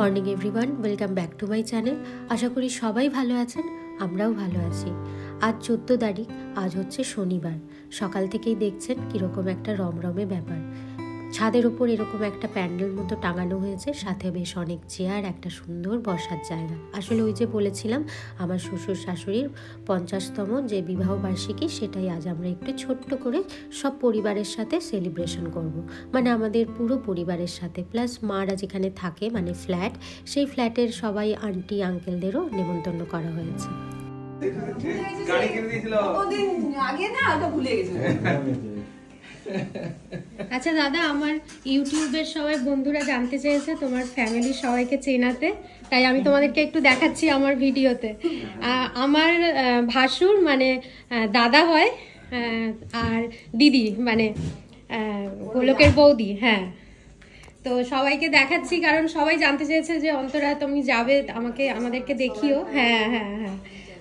Morning everyone, welcome back to my channel. আশা করি সবাই ভালো আছেন, আমরাও ভালো আছি। আজ 14 তারিখ, আজ হচ্ছে শনিবার। সকাল থেকেই দেখছেন কীরকম একটা রমরমে ব্যাপার। ছাদের ওপর এরকম একটা প্যান্ডেল মতো টাঙানো হয়েছে, সাথে বেশ অনেক চেয়ার, একটা সুন্দর বসার জায়গা। আসলে ওই যে বলেছিলাম আমার শ্বশুর শাশুড়ির 50তম যে বিবাহ বার্ষিকী, সেটাই আজ আমরা একটু ছোট্ট করে সব পরিবারের সাথে সেলিব্রেশন করব। মানে আমাদের পুরো পরিবারের সাথে, প্লাস মারা যেখানে থাকে মানে ফ্ল্যাট, সেই ফ্ল্যাটের সবাই আন্টি আঙ্কেলদেরও নেমন্তন্ন করা হয়েছে। আচ্ছা দাদা, আমার ইউটিউবের সবাই বন্ধুরা জানতে চেয়েছে তোমার ফ্যামিলির সবাইকে চেনাতে, তাই আমি তোমাদেরকে একটু দেখাচ্ছি আমার ভিডিওতে। আমার ভাসুর মানে দাদা হয়, আর দিদি মানে গোলকের বৌদি। হ্যাঁ, তো সবাইকে দেখাচ্ছি কারণ সবাই জানতে চেয়েছে যে অন্তরা তুমি যাবে, আমাদেরকে দেখিও। হ্যাঁ হ্যাঁ হ্যাঁ,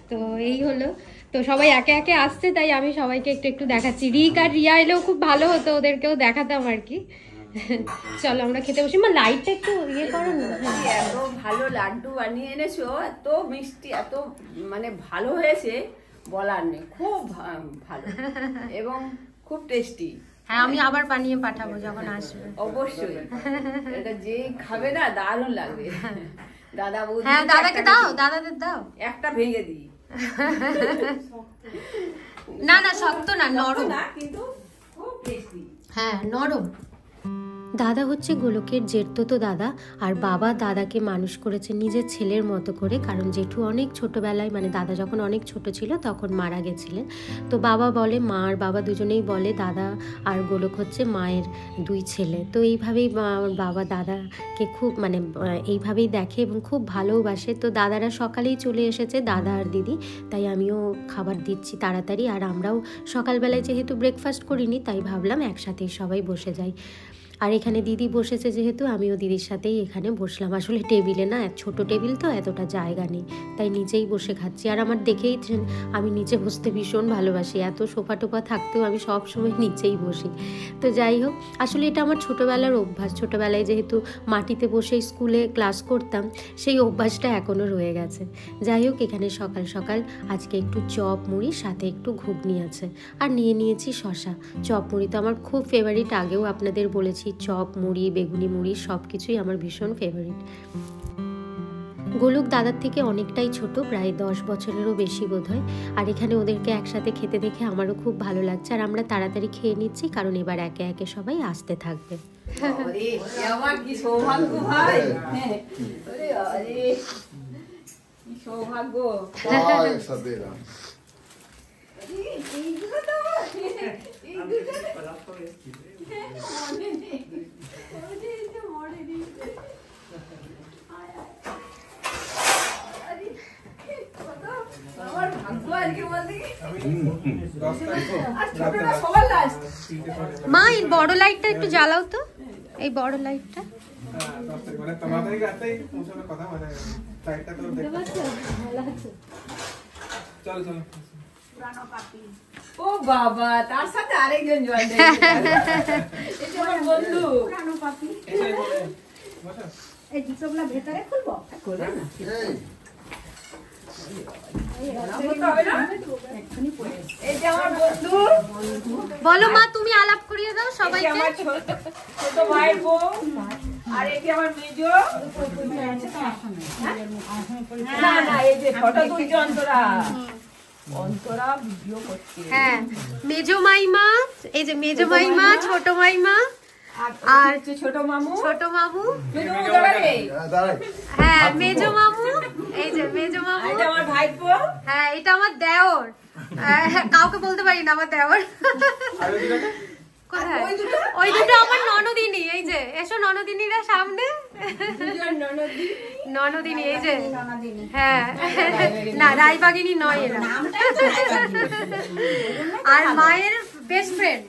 তো এই হলো। তো সবাই একে একে আসছে, তাই আমি সবাইকে একটু একটু দেখাচ্ছি। রিক আর রিয়া এলেও খুব ভালো হতো, ওদেরকেও দেখাতাম আর কি। চলো আমরা খেতে বসি। মা লাইটটা একটু ইয়ে করো না। এত ভালো লাড্ডু বানিয়ে এনেছো, এত মিষ্টি, এত মানে ভালো হয়েছে বলার নেই। খুব ভালো এবং খুব টেস্টি। হ্যাঁ, আমি আবার বানিয়ে পাঠাবো যখন আসবে। অবশ্যই, এটা যে খাবে না দারুণ লাগবে। দাদা বৌদি, হ্যাঁ দাদাকে দাও, দাদাদের দাও। একটা ভেঙে দিই। না না, শক্ত না, নরম না, কিন্তু খুব টেস্টি। হ্যাঁ, নরম। দাদা হচ্ছে গোলকের জেঠতো দাদা, আর বাবা দাদাকে মানুষ করেছে নিজের ছেলের মতো করে। কারণ জেঠু অনেক ছোটবেলায়, মানে দাদা যখন অনেক ছোট ছিল তখন মারা গেছিলেন। তো বাবা বলে, মা আর বাবা দুজনেই বলে দাদা আর গোলক হচ্ছে মায়ের দুই ছেলে। তো এইভাবেই বাবা দাদাকে খুব মানে এইভাবেই দেখে এবং খুব ভালোবাসে। তো দাদারা সকালেই চলে এসেছে, দাদা আর দিদি, তাই আমিও খাবার দিচ্ছি তাড়াতাড়ি। আর আমরাও সকালবেলায় যেহেতু ব্রেকফাস্ট করিনি, তাই ভাবলাম একসাথেই সবাই বসে যাই। আর এখানে দিদি বসেছে যেহেতু, আমিও দিদির সাথেই এখানে বসলাম। আসলে টেবিলে না, ছোট টেবিল তো, এতটা জায়গা নেই, তাই নিচেই বসে খাচ্ছি। আর আমার দেখেই আমি নিচে বসতে ভীষণ ভালোবাসি, এত সোফা টোফা থাকতেও আমি সব সময় নিচেই বসি। তো যাই হোক, আসলে এটা আমার ছোটোবেলার অভ্যাস। ছোটোবেলায় যেহেতু মাটিতে বসে স্কুলে ক্লাস করতাম, সেই অভ্যাসটা এখনও রয়ে গেছে। যাই হোক, এখানে সকাল সকাল আজকে একটু চপ মুড়ি, সাথে একটু ঘুগনি আছে, আর নিয়ে নিয়েছি শশা। চপ মুড়ি তো আমার খুব ফেভারিট, আগেও আপনাদের বলেছি। চপ মুড়ি, বেগুনি মুড়ি সব কিছুই আমার ভীষণ ফেভারিট। গোলক দাদার থেকে অনেকটাই ছোট, প্রায় 10 বছরেরও বেশি বোধ হয়। আর এখানে ওদেরকে একসাথে খেতে দেখে আমারও খুব ভালো লাগছে। আর আমরা তাড়াতাড়ি খেয়ে নিচ্ছি, কারণ এবার একে একে সবাই আসতে থাকবে। আমার কি সৌভাগ্য ভাই, কি সৌভাগ্য। মা, এই বড় লাইটটা একটু জ্বালাও তো, এই বড় লাইটটা। ও বাবা, তার সাথে আরেকজন জয়েন এটা আমার বন্ধু পুরানো পাপি। এই জুতোগুলো ভেতরে খুলবো, খুলবে না? বলো মা, তুমি আলাপ করিয়ে দাও সবাইকে। ছোট ভাইয়ের বউ, আর এটি আমার মেজো। না না, এই যে ফটো তুলছে অন্তরা, অন্তরা ভিডিও করছে। হ্যাঁ, মেজো মাইমা, এই যে মেজো মাইমা, ছোট মাইমা, আর ছোট মামু, ছোট মামু। হ্যাঁ, মেজো মামু, এই যে মেজো মামু। এটা আমার ভাইপো। হ্যাঁ, এটা আমার দেওর। কাউকে বলতে পারি না আমার দেওর। কোথায়? ওই দুটো আমার ননদিনী। এই যে এসো ননদিনীরা সামনে। ননদিনী, এই যে। হ্যাঁ, না রায়বাগিনী নয় এরা। আর মায়ের বেস্ট ফ্রেন্ড।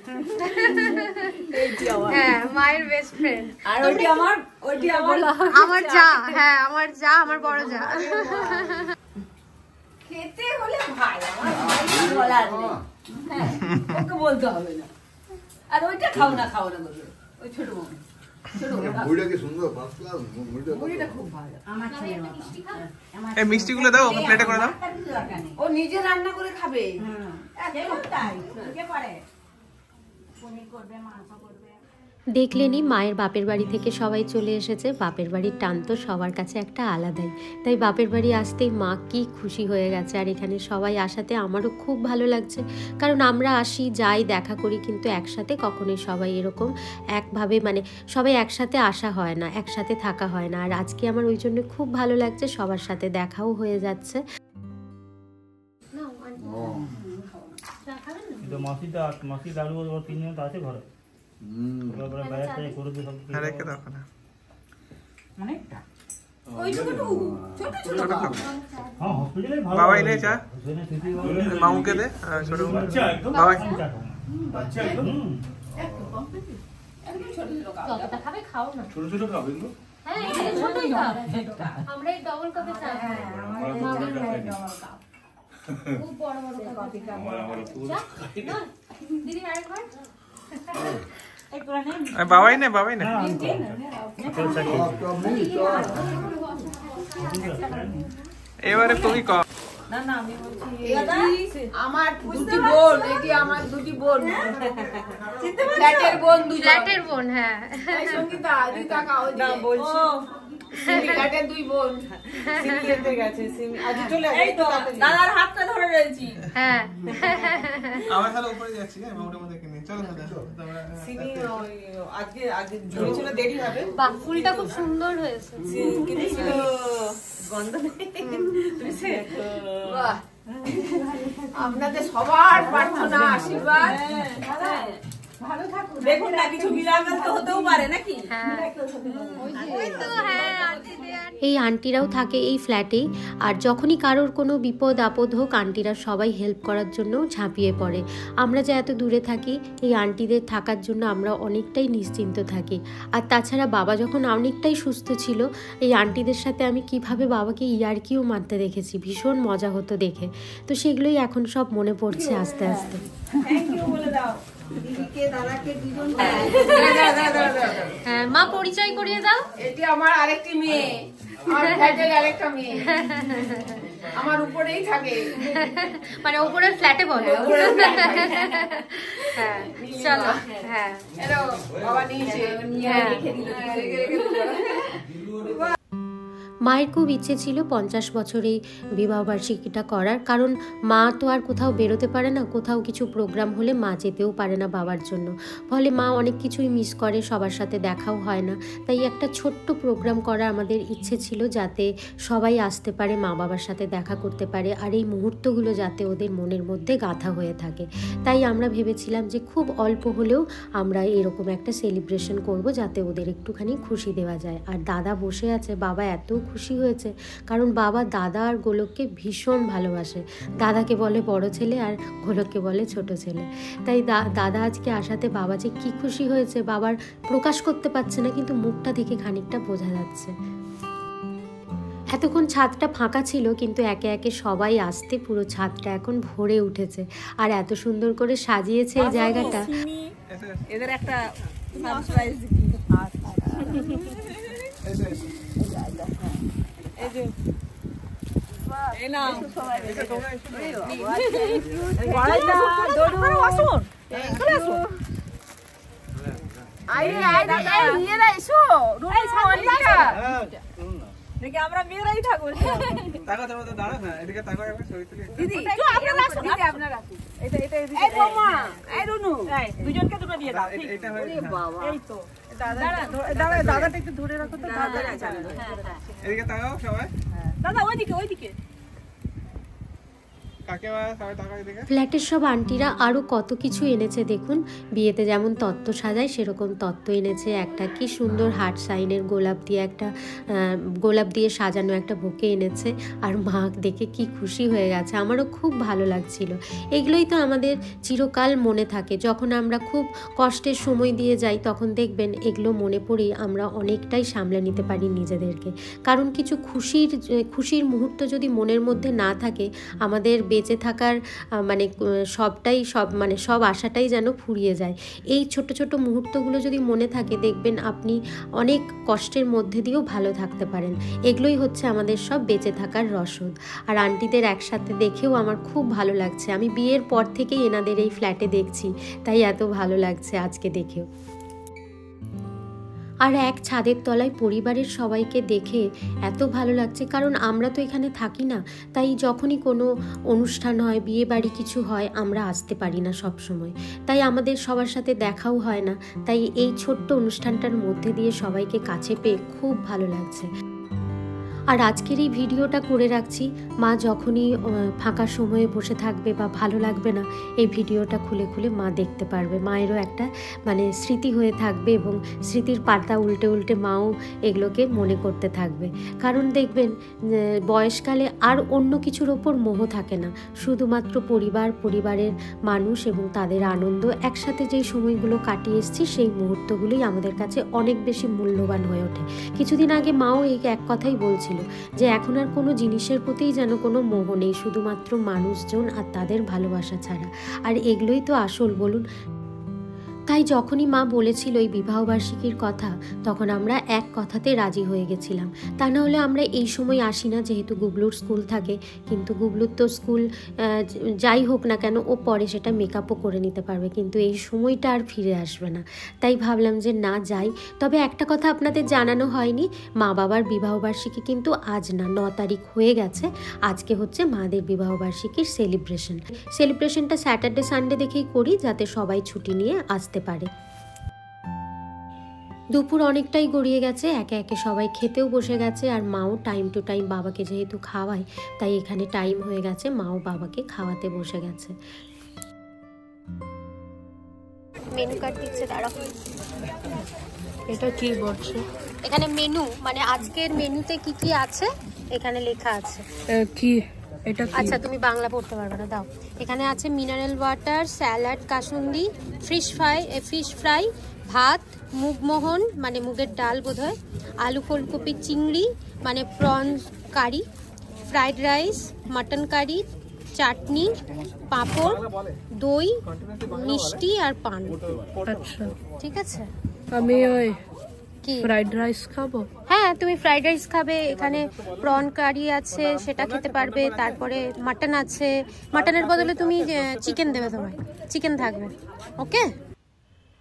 হ্যাঁ, মায়ের বেস্ট ফ্রেন্ড। আর ওইটি আমার যা। হ্যাঁ, আমার যা, আমার বড় যা। খেতে হলে ভাই, আমার ভাই বলার নেই। হ্যাঁ, ওকে বলতে হবে না। আর ওইটা খাও না, খাও না বলবে, ওই ছোট মামু। মুড়িটা কি সুন্দর, ফার্স্ট ক্লাস মুড়িটা খুব ভালো। আমার ছেলে এই মিষ্টিগুলো দাও, ওকে প্লেটে করে দাও। ও নিজে রান্না করে খাবে। দেখলেনি মায়ের বাপের বাড়ি থেকে সবাই চলে এসেছে। বাপের বাড়ির টান তো সবার কাছে একটা আলাদাই, তাই বাপের বাড়ি আসতেই মা কি খুশি হয়ে গেছে। আর এখানে সবাই আসাতে আমারও খুব ভালো লাগছে, কারণ আমরা আসি যাই দেখা করি, কিন্তু একসাথে কখনোই সবাই এরকম একভাবে মানে সবাই একসাথে আসা হয় না, একসাথে থাকা হয় না। আর আজকে আমার ওই জন্য খুব ভালো লাগছে, সবার সাথে দেখাও হয়ে যাচ্ছে। মাসি দাদু ওর 3 জন তো আছে ঘরে। রেখে দাও ওখানে। বাবা এনে চা মামুকে দে, ছোট বাবা ছোট ছোট খাবে এগুলো। আমরা এই ডবল কাপে চা খুব বড় বড় কফি কাপ দিদি আরেকবার বাবাই নে, বাবাই নে। এবারে তুমি কম। আমার দুটি বোন, এটি আমার দুটি বোন, ফ্ল্যাটের বোন, ফ্ল্যাটের বোন। হ্যাঁ সঙ্গীতা দি তাকাও না বলছি, ফ্ল্যাটের দুই বোন সিমিতে গেছে। সিমি আজ চলে এই তো দাদার হাতটা ধরে রয়েছি। হ্যাঁ আমার তাহলে উপরে যাচ্ছি, হ্যাঁ মোটা মোটা কিনে চলো দাদা। সিমি আজকে ঝুড়ি ছিল, দেরি হবে। বাহ, ফুলটা খুব সুন্দর হয়েছে কিন্তু গন্ধ নেই। বাহ, আপনাদের সবার প্রার্থনা আশীর্বাদ ভালো থাকুন। দেখুন না, কিছু মিরাকেল তো হতেও পারে নাকি। এই আন্টিরাও থাকে এই ফ্ল্যাটেই, আর যখনই কারোর কোনো বিপদ আপদ হোক আন্টিরা সবাই হেল্প করার জন্য ঝাঁপিয়ে পড়ে। আমরা যে এত দূরে থাকি, এই আন্টিদের থাকার জন্য আমরা অনেকটাই নিশ্চিন্ত থাকি। আর তাছাড়া বাবা যখন অনেকটাই সুস্থ ছিল, এই আন্টিদের সাথে আমি কিভাবে বাবাকে ইয়ার্কিও মারতে দেখেছি, ভীষণ মজা হতো দেখে। তো সেগুলোই এখন সব মনে পড়ছে আস্তে আস্তে। হ্যাঁ মা, পরিচয় করিয়ে দাও। এটি আমার আরেকটি মেয়ে, আমার ফ্ল্যাটের আরেকটা মেয়ে, আমার উপরেই থাকে, মানে উপরের ফ্ল্যাটে বলে। হ্যাঁ চলো। হ্যাঁ বাবা নিচে মায়ের খুব ইচ্ছে ছিল 50 বছরেই বিবাহবার্ষিকীটা করার, কারণ মা তো আর কোথাও বেরোতে পারে না, কোথাও কিছু প্রোগ্রাম হলে মা যেতেও পারে না বাবার জন্য, ফলে মা অনেক কিছুই মিস করে, সবার সাথে দেখাও হয় না। তাই একটা ছোট্ট প্রোগ্রাম করা আমাদের ইচ্ছে ছিল, যাতে সবাই আসতে পারে, মা বাবার সাথে দেখা করতে পারে, আর এই মুহূর্তগুলো যাতে ওদের মনের মধ্যে গাঁথা হয়ে থাকে। তাই আমরা ভেবেছিলাম যে খুব অল্প হলেও আমরা এরকম একটা সেলিব্রেশন করব, যাতে ওদের একটুখানি খুশি দেওয়া যায়। আর দাদা বসে আছে, বাবা এত খুশি হয়েছে, কারণ বাবা দাদা আর গোলককে ভীষণ ভালোবাসে। দাদাকে বলে বড় ছেলে আর গোলককে বলে ছোট ছেলে। তাই দাদা আজকে আসাতে বাবা যে কি খুশি হয়েছে, বাবার প্রকাশ করতে পারছে না, কিন্তু মুখটা দেখে খানিকটা বোঝা যাচ্ছে। এতক্ষণ ছাদটা ফাঁকা ছিল, কিন্তু একে একে সবাই আসতে পুরো ছাদটা এখন ভরে উঠেছে, আর এত সুন্দর করে সাজিয়েছে এই জায়গাটা। এদের একটা সারপ্রাইজ আমরা মেয়েরাই থাকবো। দুজনকে দুটো দিয়ে দাও। দাদাটা একটু ধরে রাখো তো। দাদা ওইদিকে ওইদিকে। ফ্ল্যাটের সব আন্টিরা আরও কত কিছু এনেছে দেখুন। বিয়েতে যেমন তত্ত্ব সাজায় সেরকম তত্ত্ব এনেছে, একটা কি সুন্দর হার্ট সাইনের গোলাপ দিয়ে সাজানো একটা বুকে এনেছে। আর মা দেখে কি খুশি হয়ে গেছে, আমারও খুব ভালো লাগছিল। এগুলোই তো আমাদের চিরকাল মনে থাকে, যখন আমরা খুব কষ্টের সময় দিয়ে যাই তখন দেখবেন এগুলো মনে পড়েই আমরা অনেকটাই সামলে নিতে পারি নিজেদেরকে। কারণ কিছু খুশির মুহূর্ত যদি মনের মধ্যে না থাকে, আমাদের বেঁচে থাকার মানে সব আশাটাই যেন ফুরিয়ে যায়। এই ছোট ছোট মুহূর্তগুলো যদি মনে থাকে, দেখবেন আপনি অনেক কষ্টের মধ্যে দিয়েও ভালো থাকতে পারেন। এগুলোই হচ্ছে আমাদের সব বেঁচে থাকার রসদ। আর আন্টিদের একসাথে দেখেও আমার খুব ভালো লাগছে। আমি বিয়ের পর থেকেই এনাদের এই ফ্ল্যাটে দেখছি, তাই এত ভালো লাগছে আজকে দেখেও। আর এক ছাদের তলায় পরিবারের সবাইকে দেখে এত ভালো লাগছে, কারণ আমরা তো এখানে থাকি না, তাই যখনই কোনো অনুষ্ঠান হয়, বিয়ে বাড়ি কিছু হয়, আমরা আসতে পারি না সব সময়, তাই আমাদের সবার সাথে দেখাও হয় না। তাই এই ছোট্ট অনুষ্ঠানটার মধ্যে দিয়ে সবাইকে কাছে পেয়ে খুব ভালো লাগছে। আর আজকের এই ভিডিওটা করে রাখছি, মা যখনই ফাঁকা সময়ে বসে থাকবে বা ভালো লাগবে না, এই ভিডিওটা খুলে খুলে মা দেখতে পারবে। মায়েরও একটা মানে স্মৃতি হয়ে থাকবে এবং স্মৃতির পাতা উল্টে উল্টে মাও এগুলোকে মনে করতে থাকবে। কারণ দেখবেন বয়সকালে আর অন্য কিছুর ওপর মোহ থাকে না, শুধুমাত্র পরিবারের মানুষ এবং তাদের আনন্দ, একসাথে যেই সময়গুলো কাটিয়ে এসেছি সেই মুহূর্তগুলোই আমাদের কাছে অনেক বেশি মূল্যবান হয়ে ওঠে। কিছুদিন আগে মাও এই এক কথাই বলছিল যে এখন আর কোনো জিনিসের প্রতিই যেন কোনো মোহ নেই, শুধুমাত্র মানুষজন আর তাদের ভালোবাসা ছাড়া। আর এগুলোই তো আসল, বলুন। তাই যখনই মা বলেছিল এই বিবাহবার্ষিকীর কথা, তখন আমরা এক কথাতে রাজি হয়ে গেছিলাম। তা না হলে আমরা এই সময় আসি না, যেহেতু গুবলুর স্কুল থাকে। কিন্তু গুবলুর তো স্কুল যাই হোক না কেন, ও পরে সেটা মেকআপও করে নিতে পারবে, কিন্তু এই সময়টা আর ফিরে আসবে না। তাই ভাবলাম যে না যাই। তবে একটা কথা আপনাদের জানানো হয়নি, মা বাবার বিবাহবার্ষিকী কিন্তু আজ না, 9 তারিখ হয়ে গেছে। আজকে হচ্ছে মাদের বিবাহবার্ষিকীর সেলিব্রেশনটা স্যাটারডে সানডে দেখেই করি, যাতে সবাই ছুটি নিয়ে আসতে পারে। দুপুর অনেকটাই গড়িয়ে গেছে, একে একে সবাই খেতেও বসে গেছে। আর মাও টাইম টু টাইম বাবাকে যেহেতু খাওয়ায়, তাই এখানে টাইম হয়ে গেছে, মাও বাবাকে খাওয়াতে বসে গেছে। মেনু কার্ড দিচ্ছে, দাঁড়াও। এটা কি বলছো? এখানে মেনু মানে আজকের মেনুতে কি কি আছে এখানে লেখা আছে। কি এটা? আচ্ছা তুমি বাংলা পড়তে পারবে না, দাও। এখানে আছে mineral water, salad, kasundi, fish fry, ভাত, মুগমোহন মানে মুগের ডাল বোধহয়, আলু ফুলকপি চিংড়ি মানে প্রনস কারি, ফ্রাইড রাইস, মাটন কারি, চাটনি, পাঁপড়, দই, মিষ্টি আর পান। আচ্ছা ঠিক আছে, আমি ওই কি ফ্রাইড রাইস খাবো? হ্যাঁ তুমি ফ্রাইড রাইস খাবে, এখানে প্রন কারি আছে সেটা খেতে পারবে, তারপরে মাটন আছে, মাটনের বদলে তুমি চিকেন দেবে, তোমায় চিকেন থাকবে। ওকে,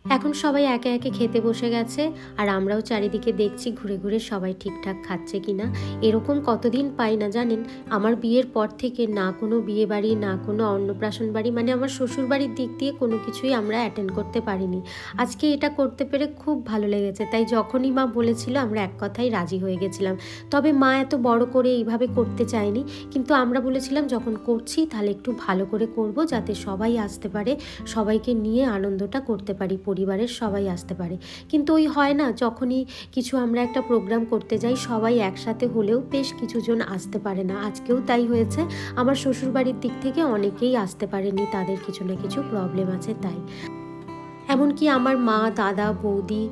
এখন সবাই একে একে খেতে বসে গেছে, আর আমরাও চারিদিকে দেখছি ঘুরে ঘুরে সবাই ঠিকঠাক খাচ্ছে কিনা। এরকম কতদিন পাই না জানেন। আমার বিয়ের পর থেকে না কোনো বিয়ে বাড়ি, না কোনো অন্নপ্রাশন বাড়ি, মানে আমার শ্বশুর বাড়ির দিক দিয়ে কোনো কিছুই আমরা অ্যাটেন্ড করতে পারিনি। আজকে এটা করতে পেরে খুব ভালো লেগেছে। তাই যখনই মা বলেছিল আমরা এক কথাই রাজি হয়ে গেছিলাম। তবে মা এত বড় করে এইভাবে করতে চায়নি, কিন্তু আমরা বলেছিলাম যখন করছি তাহলে একটু ভালো করে করব, যাতে সবাই আসতে পারে, সবাইকে নিয়ে আনন্দটা করতে পারি, পরিবারের সবাই আসতে পারে। কিন্তু ওই হয় না, যখনই কিছু আমরা একটা প্রোগ্রাম করতে যাই সবাই একসাথে হলেও বেশ কিছুজন আসতে পারে না। আজকেও তাই হয়েছে। আমার শ্বশুরবাড়ির দিক থেকে অনেকেই আসতে পারেনি, তাদের কিছু না কিছু প্রবলেম আছে তাই। এমনকি আমার মা, দাদা, বৌদি,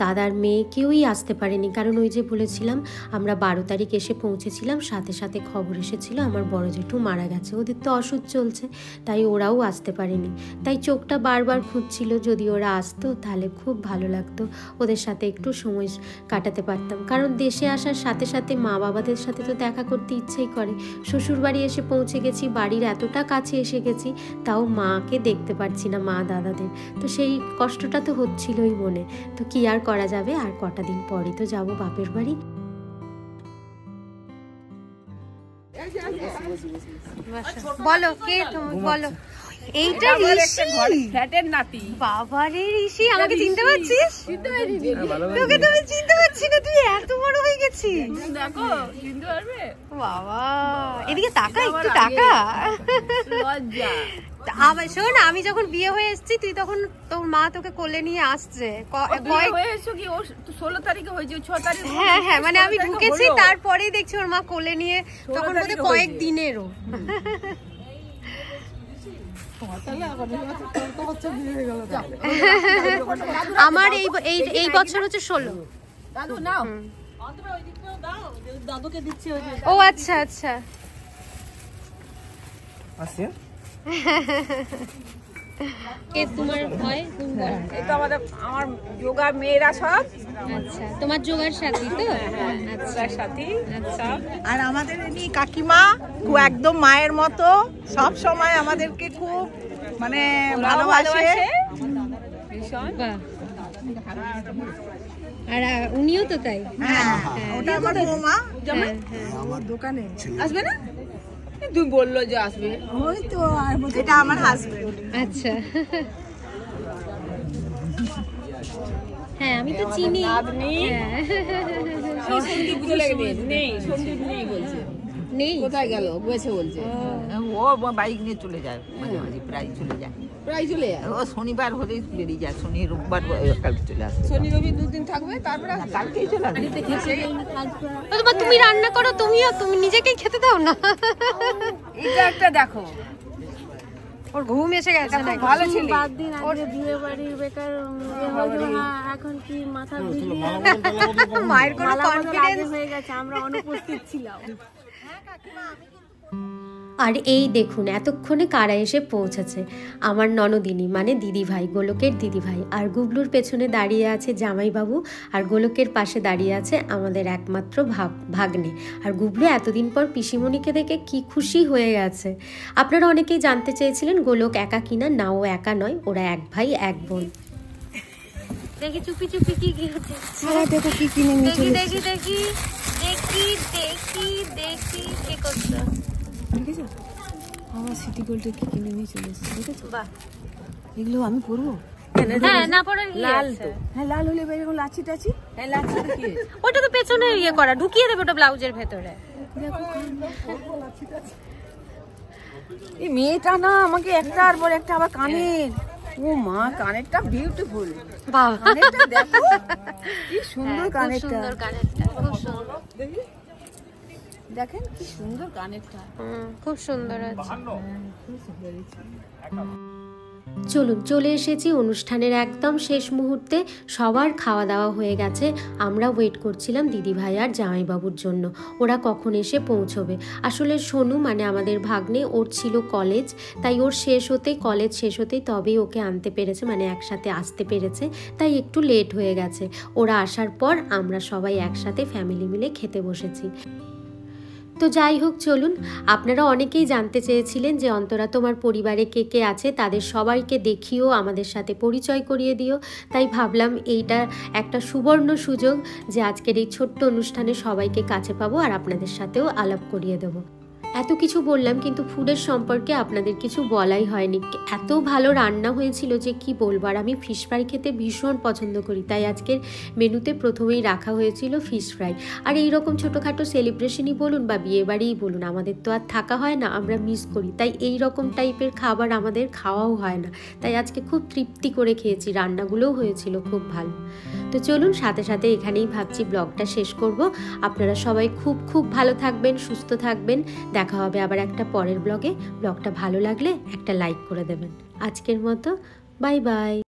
দাদার মেয়ে কেউই আসতে পারেনি, কারণ ওই যে বলেছিলাম আমরা 12 তারিখ এসে পৌঁছেছিলাম, সাথে সাথে খবর এসেছিল আমার বড় জেঠু মারা গেছে। ওদের তো ওষুধ চলছে, তাই ওরাও আসতে পারেনি। তাই চোখটা বারবার খুঁজছিল, যদি ওরা আসতো তাহলে খুব ভালো লাগতো, ওদের সাথে একটু সময় কাটাতে পারতাম। কারণ দেশে আসার সাথে সাথে মা বাবাদের সাথে তো দেখা করতে ইচ্ছেই করে। শ্বশুরবাড়ি এসে পৌঁছে গেছি, বাড়ির এতটা কাছে এসে গেছি, তাও মাকে দেখতে পারছি না, মা দাদাদের। তো সেই কষ্টটা তো হচ্ছিলই মনে। তো কি আর করা যাবে, আর কটা দিন পরই তো যাব বাপের বাড়ি। বলো কে তুমি, বলো। এইটা ঋষি, ফ্ল্যাটের নাতি। বাবারে ঋষি, আমাকে চিনতে পারছিস? তোকে তুমি চিনতে পারছি না, তুই এত বড় হয়ে গেছিস। দেখো চিনতে পারবে বাবা, এদিকে তাকা, একটু তাকা। লজ্জা। আমার শোন, আমি যখন বিয়ে হয়ে এসেছি তুই তখন তোর মা তোকে কোলে নিয়ে আসছে। হয়েছো কি ও 16 তারিখে হয়েছে, 6 তারিখ। হ্যাঁ হ্যাঁ, মানে আমি ঢুকেছি তারপরেই দেখছি ওর মা কোলে নিয়ে, তখন বোধহয় কয়েক দিনেরও। আমার এই বছর হচ্ছে 16। দাদু নাও, দাদুকে দিচ্ছি। ও আচ্ছা আচ্ছা, আসি কে তোমার হয় তুমি বলো। এই তো আমার যোগা মেয়েরা সব আচ্ছা তোমার যোগার সাথী তো আচ্ছা সাথী আচ্ছা আর আমাদের এমনি কাকিমা খুব একদম মায়ের মতো সব সময় আমাদেরকে খুব মানে ভালোবাসে। ভীষণ বাহ আর উনিও তো তাই হ্যাঁ ওটা আমার বৌমা জামাই আমার দোকানে আসবে না? তুমি বললো যে আসবে। ওই তো এটা আমার হাজবেন্ড। আচ্ছা হ্যাঁ আমি তো চিনি আপনি হ্যাঁ। সন্দীপ চলে গেছে নেই সন্দীপ নেই বলছে নেই কোথায় গেল গেছে বলছে ও বাইক নিয়ে চলে যায় মাঝে মাঝে প্রায় চলে যায়। প্রায় চলে যায় ও শনিবার হলেই বেরিয়ে যায়, শনি রোববার কালকে চলে আসে। শনি রবি দুদিন থাকবে তারপরে আসবে। কালকেই চলে আসে। তো তোমার তুমি রান্না করো তুমি নিজেকেই খেতে দাও না এটা একটা দেখো ওর ঘুম এসে গেছে না ভালো ছিল বিয়ে বাড়ির বেকার এখন কি মাথা মায়ের কোনো কনফিডেন্স হয়ে গেছে, আমরা অনুপস্থিত ছিলাম। আর এই দেখুন এতক্ষণে কারা এসে পৌঁছেছে, আমার ননদিনী মানে দিদিভাই, গোলকের দিদিভাই। আর গুবলুর পেছনে দাঁড়িয়ে আছে জামাইবাবু, আর গোলকের পাশে দাঁড়িয়ে আছে আমাদের একমাত্র ভাগ্নে। আর গুবলু এতদিন পর পিসিমণিকে দেখে কি খুশি হয়ে গেছে। আপনারা অনেকেই জানতে চেয়েছিলেন গোলক একা কিনা, না ও একা নয়, ওরা এক ভাই এক বোন। দেখি চুপি চুপি কি দেখো কি কিনে নিয়ে চলে দেখি দেখি দেখি দেখি দেখি কি করছো। দেখেছো আমার সিটি গোল্ডে কি কিনে নিয়ে চলে এসেছে, দেখেছো? বাহ, এগুলো আমি পরবো। হ্যাঁ না পরে লাল তো, হ্যাঁ লাল হলে এরকম লাচি টাচি, হ্যাঁ লাচ্ছি কি ওটা তো পেছনে ইয়ে করা, ঢুকিয়ে দেবে ওটা ব্লাউজের ভেতরে। এই মেয়েটা না আমাকে একটার পর একটা আবার কানের, ও মা কানেরটা বিউটিফুল, বাবা কানেরটা দেখো কি সুন্দর খুব কানেরটা, সুন্দর কানেরটা, খুব সুন্দর। দেখেন কি সুন্দর কানেরটা। খুব সুন্দর আছে। চলুন চলে এসেছি অনুষ্ঠানের একদম শেষ মুহূর্তে, সবার খাওয়া দাওয়া হয়ে গেছে। আমরা ওয়েট করছিলাম দিদিভাই আর জামাইবাবুর জন্য, ওরা কখন এসে পৌঁছবে। আসলে সোনু মানে আমাদের ভাগ্নে, ওর ছিল কলেজ, তাই ওর কলেজ শেষ হতেই তবেই ওকে আনতে পেরেছে, মানে একসাথে আসতে পেরেছে, তাই একটু লেট হয়ে গেছে। ওরা আসার পর আমরা সবাই একসাথে ফ্যামিলি মিলে খেতে বসেছি। তো যাই হোক চলুন, আপনারা অনেকেই জানতে চেয়েছিলেন যে অন্তরা তোমার পরিবারে কে কে আছে, তাদের সবাইকে দেখিও, আমাদের সাথে পরিচয় করিয়ে দিও। তাই ভাবলাম এইটা একটা সুবর্ণ সুযোগ যে আজকের এই ছোট্ট অনুষ্ঠানে সবাইকে কাছে পাবো আর আপনাদের সাথেও আলাপ করিয়ে দেবো। এত কিছু বললাম কিন্তু ফুডের সম্পর্কে আপনাদের কিছু বলাই হয়নি। এত ভালো রান্না হয়েছিল যে কি বলবো। আর আমি ফিশ ফ্রাই খেতে ভীষণ পছন্দ করি, তাই আজকের মেনুতে প্রথমেই রাখা হয়েছিল ফিশ ফ্রাই। আর এইরকম ছোটোখাটো সেলিব্রেশনই বলুন বা বিয়েবাড়িই বলুন, আমাদের তো আর থাকা হয় না, আমরা মিস করি, তাই এই রকম টাইপের খাবার আমাদের খাওয়াও হয় না। তাই আজকে খুব তৃপ্তি করে খেয়েছি, রান্নাগুলোও হয়েছিল খুব ভালো। তো চলুন সাথে সাথে এখানেই ভাবছি ব্লগটা শেষ করব। আপনারা সবাই খুব খুব ভালো থাকবেন, সুস্থ থাকবেন। দেখা হবে আবার একটা পরের ব্লগে। ব্লগটা ভালো লাগলে একটা লাইক করে দেবেন। আজকের মতো বাই বাই।